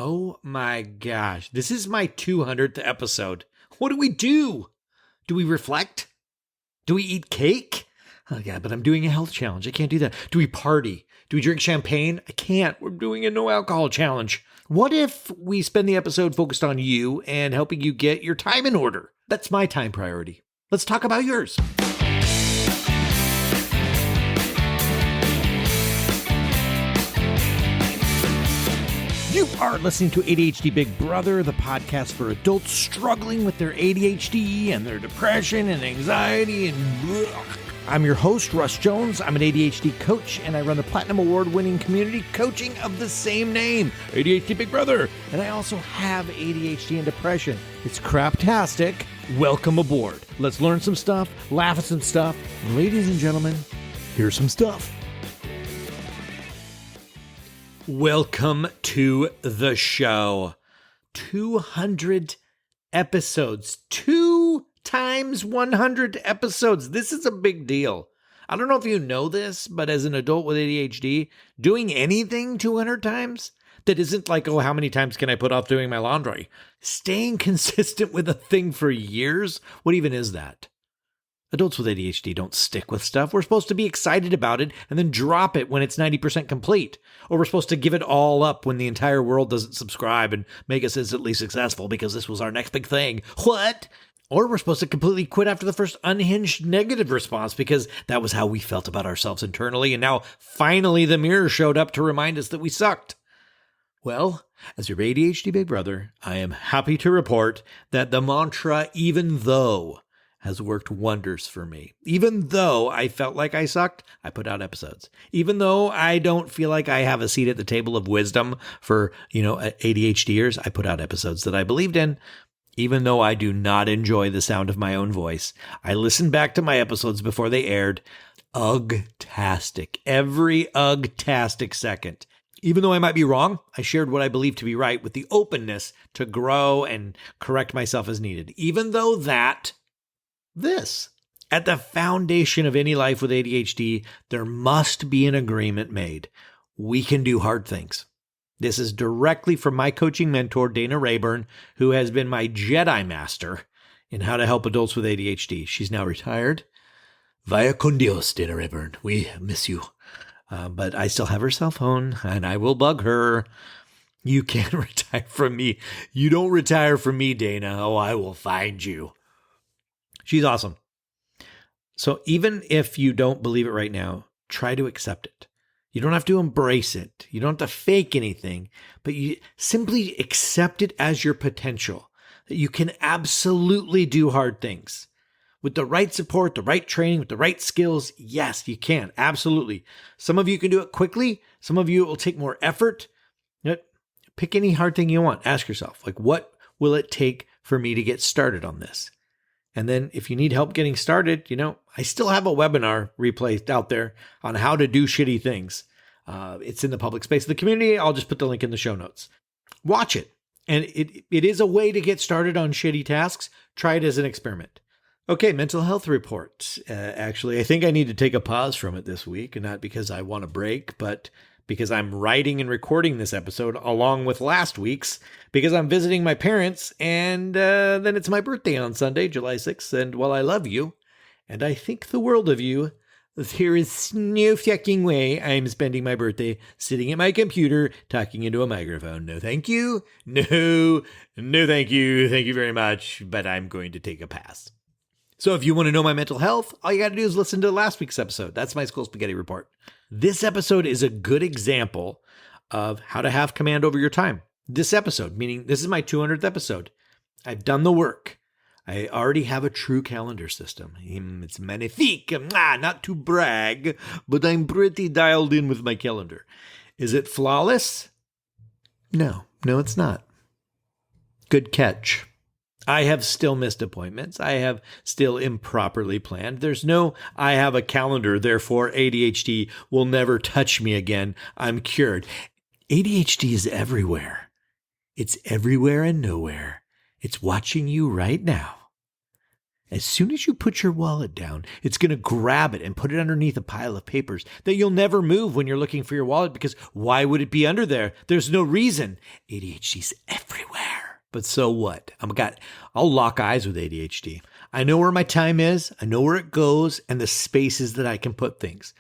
Oh my gosh. This is my 200th episode. What do we do? Do we reflect? Do we eat cake? Oh yeah, but I'm doing a health challenge. I can't do that. Do we party? Do we drink champagne? I can't. We're doing a no alcohol challenge. What if we spend the episode focused on you and helping you get your time in order? That's my time priority. Let's talk about yours. You are listening to ADHD Big Brother, the podcast for adults struggling with their ADHD and their depression and anxiety and blech. I'm your host, Russ Jones. I'm an ADHD coach, and I run the Platinum Award-winning community coaching of the same name, ADHD Big Brother. And I also have ADHD and depression. It's craptastic. Welcome aboard. Let's learn some stuff, laugh at some stuff. And ladies and gentlemen, here's some stuff. Welcome to the show. 200 episodes. 2 times 100 episodes. This is a big deal. I don't know if you know this, but as an adult with ADHD, doing anything 200 times that isn't like, oh, how many times can I put off doing my laundry? Staying consistent with a thing for years? What even is that? Adults with ADHD don't stick with stuff. We're supposed to be excited about it and then drop it when it's 90% complete. Or we're supposed to give it all up when the entire world doesn't subscribe and make us instantly successful because this was our next big thing. What? Or we're supposed to completely quit after the first unhinged negative response because that was how we felt about ourselves internally. And now finally the mirror showed up to remind us that we sucked. Well, as your ADHD big brother, I am happy to report that the mantra, even though, has worked wonders for me. Even though I felt like I sucked, I put out episodes. Even though I don't feel like I have a seat at the table of wisdom for, ADHDers, I put out episodes that I believed in. Even though I do not enjoy the sound of my own voice, I listened back to my episodes before they aired. Ugh-tastic. Every ugh-tastic second. Even though I might be wrong, I shared what I believe to be right with the openness to grow and correct myself as needed. Even though this. At the foundation of any life with ADHD, there must be an agreement made. We can do hard things. This is directly from my coaching mentor, Dana Rayburn, who has been my Jedi master in how to help adults with ADHD. She's now retired. Vaya con Dios, Dana Rayburn. We miss you. But I still have her cell phone, and I will bug her. You can't retire from me. You don't retire from me, Dana. Oh, I will find you. She's awesome. So even if you don't believe it right now, try to accept it. You don't have to embrace it. You don't have to fake anything, but you simply accept it as your potential, that you can absolutely do hard things. With the right support, the right training, with the right skills, yes, you can. Absolutely. Some of you can do it quickly. Some of you it will take more effort. Pick any hard thing you want. Ask yourself, what will it take for me to get started on this? And then if you need help getting started, I still have a webinar replay out there on how to do shitty things. It's in the public space of the community. I'll just put the link in the show notes. Watch it. And it is a way to get started on shitty tasks. Try it as an experiment. Okay, mental health report. Actually, I think I need to take a pause from it this week, not because I want a break, but because I'm writing and recording this episode along with last week's, because I'm visiting my parents, and then it's my birthday on Sunday, July 6th, and while I love you, and I think the world of you, there is no fucking way I'm spending my birthday sitting at my computer talking into a microphone. No thank you. No thank you. Thank you very much, but I'm going to take a pass. So if you want to know my mental health, all you got to do is listen to last week's episode. That's my School Spaghetti Report. This episode is a good example of how to have command over your time. This episode, meaning this is my 200th episode. I've done the work. I already have a true calendar system. It's magnifique. Not to brag, but I'm pretty dialed in with my calendar. Is it flawless? No, it's not. Good catch. I have still missed appointments. I have still improperly planned. There's no, I have a calendar, therefore ADHD will never touch me again. I'm cured. ADHD is everywhere. It's everywhere and nowhere. It's watching you right now. As soon as you put your wallet down, it's going to grab it and put it underneath a pile of papers that you'll never move when you're looking for your wallet, because why would it be under there? There's no reason. ADHD's everywhere. But so what? I'll lock eyes with ADHD. I know where my time is, I know where it goes, and the spaces that I can put things.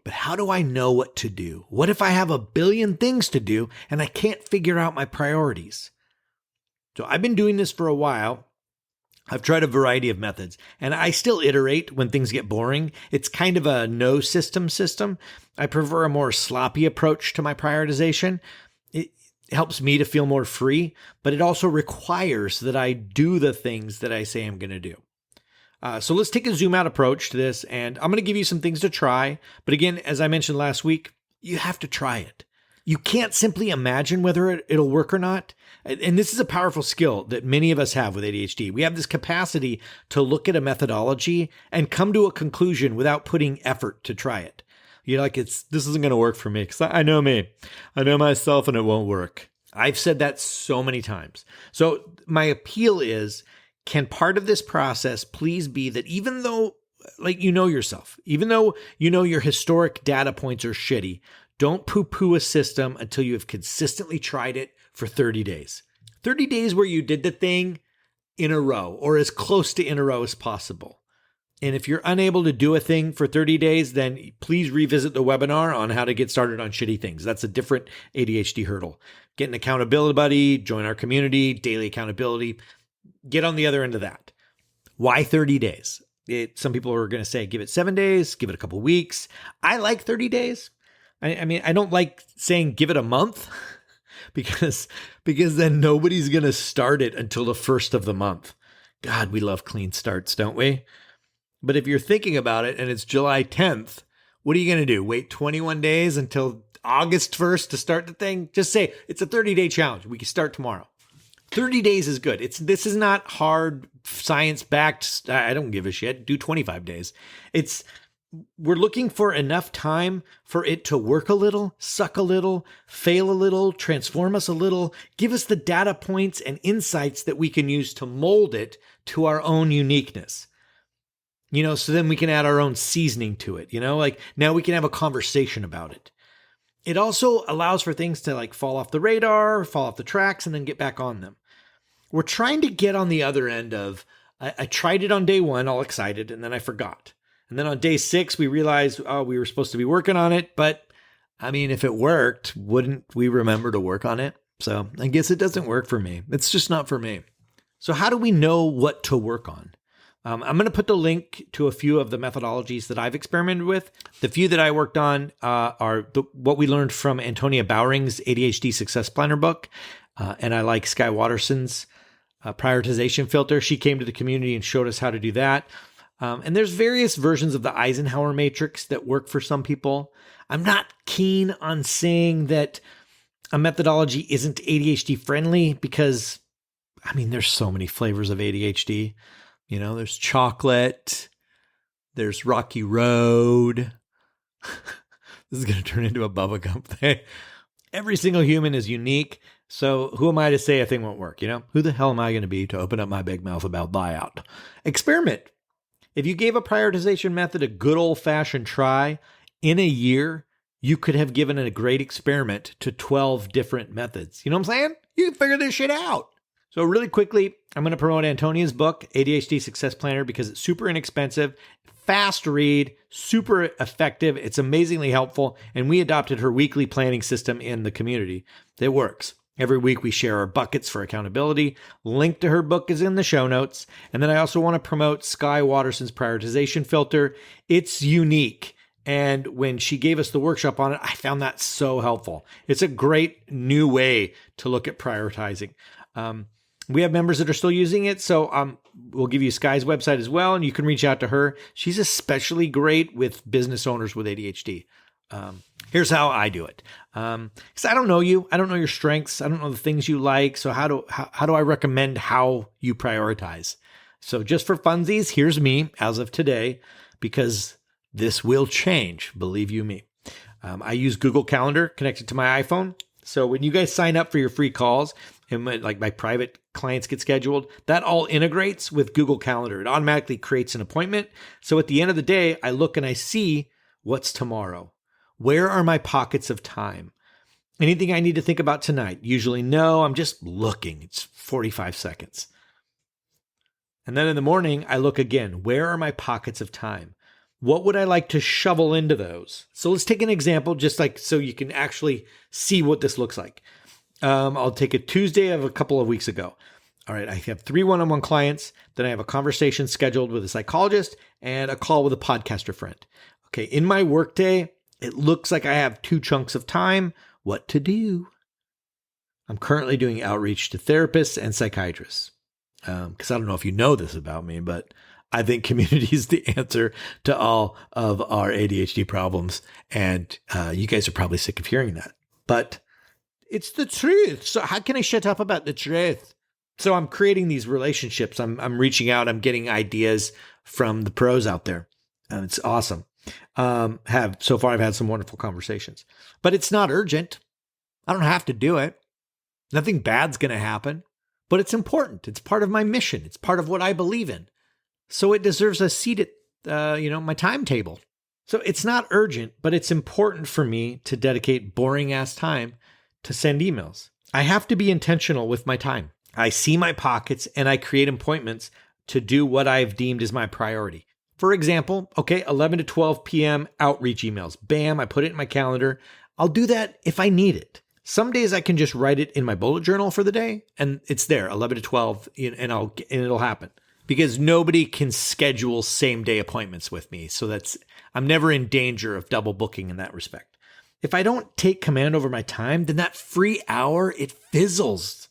But how do I know what to do? What if I have a billion things to do and I can't figure out my priorities? So I've been doing this for a while. I've tried a variety of methods, and I still iterate when things get boring. It's kind of a no system. I prefer a more sloppy approach to my prioritization. It helps me to feel more free, but it also requires that I do the things that I say I'm going to do. So let's take a zoom out approach to this, and I'm going to give you some things to try. But again, as I mentioned last week, you have to try it. You can't simply imagine whether it'll work or not. And this is a powerful skill that many of us have with ADHD. We have this capacity to look at a methodology and come to a conclusion without putting effort to try it. You're like, this isn't going to work for me because I know me. I know myself and it won't work. I've said that so many times. So my appeal is, can part of this process please be that even though, like, you know yourself, even though you know your historic data points are shitty, don't poo-poo a system until you have consistently tried it for 30 days. 30 days where you did the thing in a row or as close to in a row as possible. And if you're unable to do a thing for 30 days, then please revisit the webinar on how to get started on shitty things. That's a different ADHD hurdle. Get an accountability buddy, join our community, daily accountability. Get on the other end of that. Why 30 days? Some people are going to say, give it 7 days, give it a couple weeks. I like 30 days. I mean, I don't like saying give it a month because then nobody's going to start it until the first of the month. God, we love clean starts, don't we? But if you're thinking about it and it's July 10th, what are you going to do? Wait 21 days until August 1st to start the thing? Just say it's a 30-day challenge. We can start tomorrow. 30 days is good. This is not hard science-backed. I don't give a shit. Do 25 days. We're looking for enough time for it to work a little, suck a little, fail a little, transform us a little, give us the data points and insights that we can use to mold it to our own uniqueness. So then we can add our own seasoning to it, like now we can have a conversation about it. It also allows for things to like fall off the radar, fall off the tracks, and then get back on them. We're trying to get on the other end of, I tried it on day 1, all excited, and then I forgot. And then on day 6, we realized, we were supposed to be working on it. But I mean, if it worked, wouldn't we remember to work on it? So I guess it doesn't work for me. It's just not for me. So how do we know what to work on? I'm going to put the link to a few of the methodologies that I've experimented with. The few that I worked on are what we learned from Antonia Bowring's ADHD Success Planner book. And I like Skye Watterson's prioritization filter. She came to the community and showed us how to do that. And there's various versions of the Eisenhower Matrix that work for some people. I'm not keen on saying that a methodology isn't ADHD friendly because, I mean, there's so many flavors of ADHD. There's chocolate, there's Rocky Road. This is going to turn into a Bubba Gump thing. Every single human is unique. So who am I to say a thing won't work? Who the hell am I going to be to open up my big mouth about buyout? Experiment. If you gave a prioritization method a good old-fashioned try, in a year, you could have given a great experiment to 12 different methods. You know what I'm saying? You can figure this shit out. So really quickly, I'm going to promote Antonia's book, ADHD Success Planner, because it's super inexpensive, fast read, super effective. It's amazingly helpful. And we adopted her weekly planning system in the community. It works. Every week we share our buckets for accountability. Link to her book is in the show notes. And then I also want to promote Skye Watterson's prioritization filter. It's unique. And when she gave us the workshop on it, I found that so helpful. It's a great new way to look at prioritizing. We have members that are still using it. So we'll give you Skye's website as well. And you can reach out to her. She's especially great with business owners with ADHD. Here's how I do it. Because I don't know you. I don't know your strengths. I don't know the things you like. So how do I recommend how you prioritize? So just for funsies, here's me as of today, because this will change, believe you me. I use Google Calendar connected to my iPhone. So when you guys sign up for your free calls, and my private clients get scheduled, that all integrates with Google Calendar. It automatically creates an appointment. So at the end of the day, I look and I see what's tomorrow. Where are my pockets of time? Anything I need to think about tonight? Usually no, I'm just looking. It's 45 seconds. And then in the morning, I look again. Where are my pockets of time? What would I like to shovel into those? So let's take an example, just like so you can actually see what this looks like. I'll take a Tuesday of a couple of weeks ago. All right, I have 3 one-on-one clients. Then I have a conversation scheduled with a psychologist and a call with a podcaster friend. Okay, in my workday, it looks like I have 2 chunks of time. What to do? I'm currently doing outreach to therapists and psychiatrists. Because I don't know if you know this about me, but I think community is the answer to all of our ADHD problems. And you guys are probably sick of hearing that. But it's the truth. So how can I shut up about the truth? So I'm creating these relationships. I'm reaching out. I'm getting ideas from the pros out there. And it's awesome. So far I've had some wonderful conversations. But it's not urgent. I don't have to do it. Nothing bad's going to happen. But it's important. It's part of my mission. It's part of what I believe in. So it deserves a seat at my timetable. So it's not urgent, but it's important for me to dedicate boring ass time to send emails. I have to be intentional with my time. I see my pockets and I create appointments to do what I've deemed as my priority. For example, 11 to 12 p.m. outreach emails. Bam, I put it in my calendar. I'll do that if I need it. Some days I can just write it in my bullet journal for the day and it's there, 11 to 12, and it'll happen. Because nobody can schedule same day appointments with me. So I'm never in danger of double booking in that respect. If I don't take command over my time, then that free hour, it fizzles.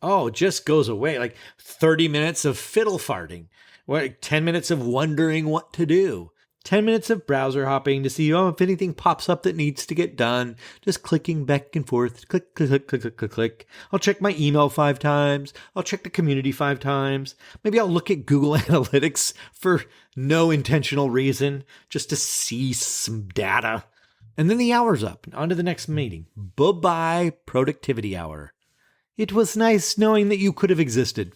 Oh, it just goes away. Like 30 minutes of fiddle farting. 10 minutes of wondering what to do. 10 minutes of browser hopping to see, if anything pops up that needs to get done. Just clicking back and forth. Click, click, click, click, click, click. I'll check my email 5 times. I'll check the community 5 times. Maybe I'll look at Google Analytics for no intentional reason, just to see some data. And then the hour's up. And on to the next meeting. Bye-bye, productivity hour. It was nice knowing that you could have existed.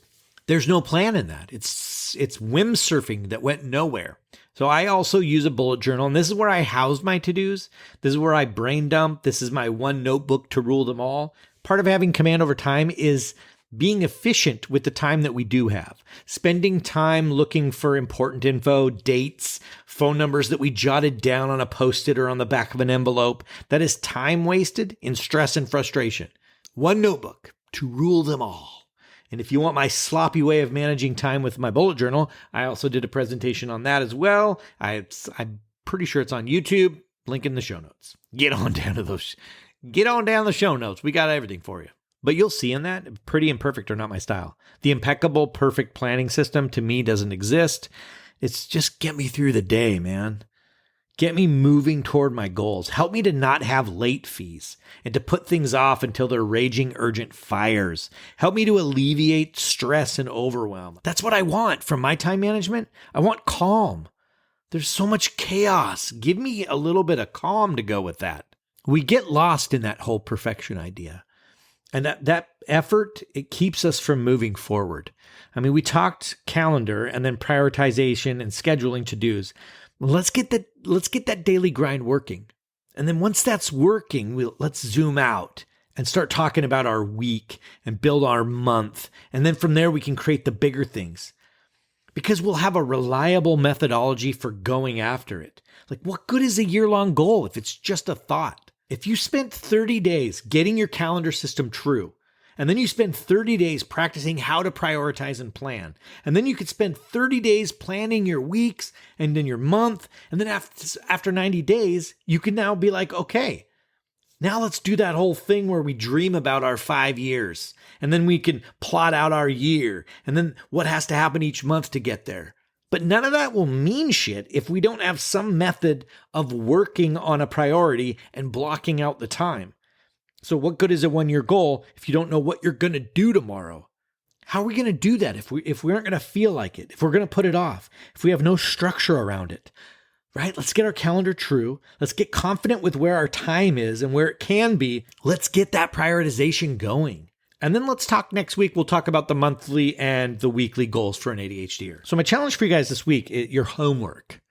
There's no plan in that. It's whim surfing that went nowhere. So I also use a bullet journal, and this is where I house my to-dos. This is where I brain dump. This is my one notebook to rule them all. Part of having command over time is being efficient with the time that we do have. Spending time looking for important info, dates, phone numbers that we jotted down on a Post-it or on the back of an envelope. That is time wasted in stress and frustration. One notebook to rule them all. And if you want my sloppy way of managing time with my bullet journal, I also did a presentation on that as well. I'm pretty sure it's on YouTube. Link in the show notes. Get on down the show notes. We got everything for you. But you'll see in that, pretty and perfect are not my style. The impeccable, perfect planning system to me doesn't exist. It's just get me through the day, man. Get me moving toward my goals. Help me to not have late fees and to put things off until they're raging urgent fires. Help me to alleviate stress and overwhelm. That's what I want from my time management. I want calm. There's so much chaos. Give me a little bit of calm to go with that. We get lost in that whole perfection idea. And that effort, it keeps us from moving forward. I mean, we talked calendar and then prioritization and scheduling to-dos. Let's get that daily grind working. And then once that's working, let's zoom out and start talking about our week and build our month. And then from there, we can create the bigger things because we'll have a reliable methodology for going after it. Like, what good is a year-long goal if it's just a thought? If you spent 30 days getting your calendar system true, and then you spend 30 days practicing how to prioritize and plan. And then you could spend 30 days planning your weeks and then your month. And then after 90 days, you can now be like, okay, now let's do that whole thing where we dream about our 5 years. And then we can plot out our year. And then what has to happen each month to get there. But none of that will mean shit if we don't have some method of working on a priority and blocking out the time. So what good is a 1-year goal if you don't know what you're going to do tomorrow? How are we going to do that if we aren't going to feel like it, if we're going to put it off, if we have no structure around it, right? Let's get our calendar true. Let's get confident with where our time is and where it can be. Let's get that prioritization going. And then let's talk next week. We'll talk about the monthly and the weekly goals for an ADHDer. So my challenge for you guys this week is your homework.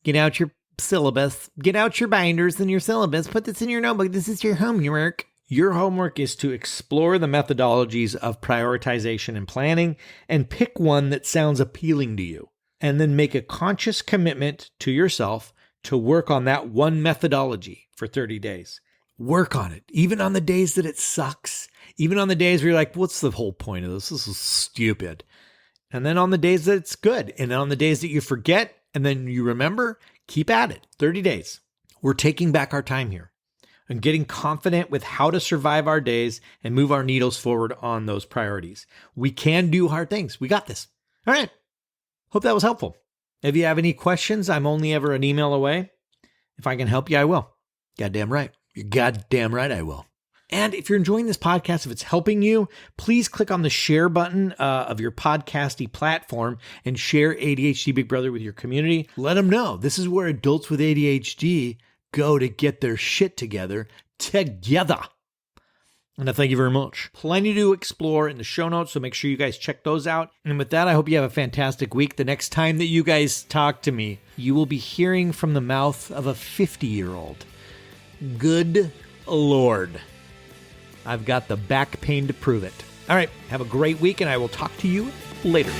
Get out your syllabus, get out your binders and your syllabus, put this in your notebook. This is your homework. Your homework is to explore the methodologies of prioritization and planning and pick one that sounds appealing to you. And then make a conscious commitment to yourself to work on that one methodology for 30 days. Work on it, even on the days that it sucks, even on the days where you're like, what's the whole point of this? This is stupid. And then on the days that it's good, and on the days that you forget, and then you remember, keep at it. 30 days. We're taking back our time here and getting confident with how to survive our days and move our needles forward on those priorities. We can do hard things. We got this. All right. Hope that was helpful. If you have any questions, I'm only ever an email away. If I can help you, I will. Goddamn right. You're goddamn right I will. And if you're enjoying this podcast, if it's helping you, please click on the share button of your podcasty platform and share ADHD Big Brother with your community. Let them know this is where adults with ADHD go to get their shit together. And I thank you very much. Plenty to explore in the show notes, so make sure you guys check those out. And with that, I hope you have a fantastic week. The next time that you guys talk to me, you will be hearing from the mouth of a 50-year-old. Good Lord. I've got the back pain to prove it. All right, have a great week, and I will talk to you later.